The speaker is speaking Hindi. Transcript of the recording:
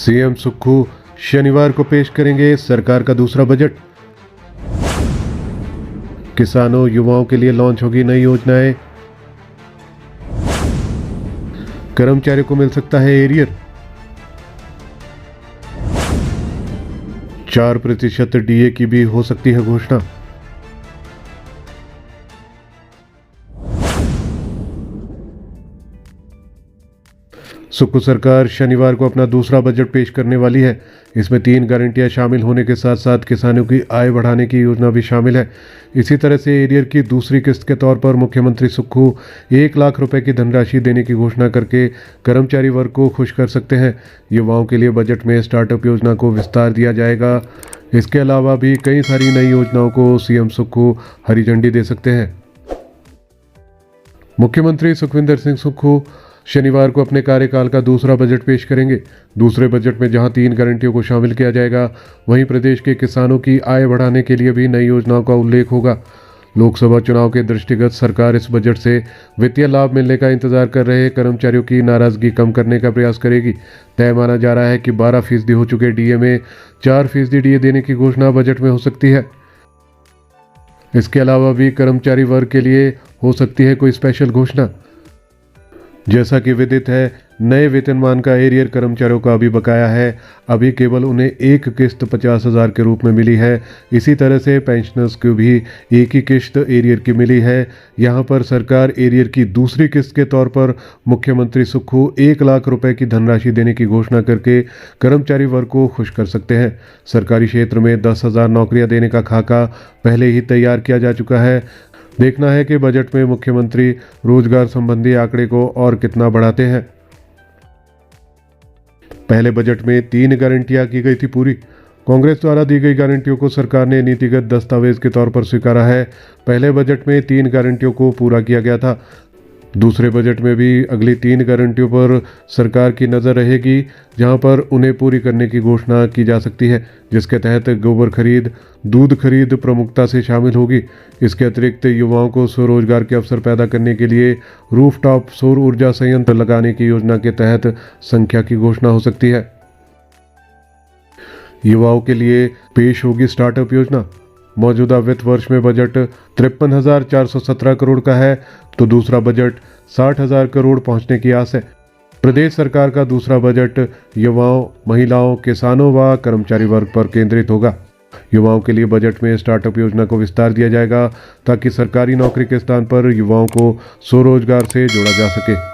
सीएम सुक्खू शनिवार को पेश करेंगे सरकार का दूसरा बजट। किसानों युवाओं के लिए लॉन्च होगी नई योजनाएं। कर्मचारियों को मिल सकता है एरियर। 4% डीए की भी हो सकती है घोषणा। सुक्खू सरकार शनिवार को अपना दूसरा बजट पेश करने वाली है। इसमें 3 गारंटियां शामिल होने के साथ साथ किसानों की आय बढ़ाने की योजना भी शामिल है। इसी तरह से एरियर की दूसरी किस्त के तौर पर मुख्यमंत्री सुक्खू 1 लाख रुपए की धनराशि देने की घोषणा करके कर्मचारी वर्ग को खुश कर सकते हैं। युवाओं के लिए बजट में स्टार्टअप योजना को विस्तार दिया जाएगा। इसके अलावा भी कई सारी नई योजनाओं को सीएम सुक्खू हरी झंडी दे सकते हैं। मुख्यमंत्री सुखविंदर सिंह सुक्खू शनिवार को अपने कार्यकाल का दूसरा बजट पेश करेंगे। दूसरे बजट में जहां 3 गारंटियों को शामिल किया जाएगा, वहीं प्रदेश के किसानों की आय बढ़ाने के लिए भी नई योजनाओं का उल्लेख होगा। लोकसभा चुनाव के दृष्टिगत सरकार इस बजट से वित्तीय लाभ मिलने का इंतजार कर रहे कर्मचारियों की नाराजगी कम करने का प्रयास करेगी। तय माना जा रहा है कि 12% हो चुके डीए में 4% डीए देने की घोषणा बजट में हो सकती है। इसके अलावा भी कर्मचारी वर्ग के लिए हो सकती है कोई स्पेशल घोषणा। जैसा कि विदित है, नए वेतनमान का एरियर कर्मचारियों का अभी बकाया है। अभी केवल उन्हें एक किस्त 50,000 के रूप में मिली है। इसी तरह से पेंशनर्स को भी एक ही किस्त एरियर की मिली है। यहां पर सरकार एरियर की दूसरी किस्त के तौर पर मुख्यमंत्री सुक्खू 1 लाख रुपए की धनराशि देने की घोषणा करके कर्मचारी वर्ग को खुश कर सकते हैं। सरकारी क्षेत्र में 10,000 नौकरियां देने का खाका पहले ही तैयार किया जा चुका है। देखना है कि बजट में मुख्यमंत्री रोजगार संबंधी आंकड़े को और कितना बढ़ाते हैं। पहले बजट में 3 गारंटियां की गई थी पूरी। कांग्रेस द्वारा दी गई गारंटियों को सरकार ने नीतिगत दस्तावेज के तौर पर स्वीकारा है। पहले बजट में 3 गारंटियों को पूरा किया गया था। दूसरे बजट में भी अगली 3 गारंटियों पर सरकार की नज़र रहेगी, जहां पर उन्हें पूरी करने की घोषणा की जा सकती है, जिसके तहत गोबर खरीद, दूध खरीद प्रमुखता से शामिल होगी। इसके अतिरिक्त युवाओं को स्वरोजगार के अवसर पैदा करने के लिए रूफटॉप सौर ऊर्जा संयंत्र लगाने की योजना के तहत संख्या की घोषणा हो सकती है। युवाओं के लिए पेश होगी स्टार्टअप योजना। मौजूदा वित्त वर्ष में बजट 53,417 करोड़ का है, तो दूसरा बजट 60,000 करोड़ पहुंचने की आस है। प्रदेश सरकार का दूसरा बजट युवाओं, महिलाओं, किसानों व कर्मचारी वर्ग पर केंद्रित होगा। युवाओं के लिए बजट में स्टार्टअप योजना को विस्तार दिया जाएगा, ताकि सरकारी नौकरी के स्थान पर युवाओं को स्वरोजगार से जोड़ा जा सके।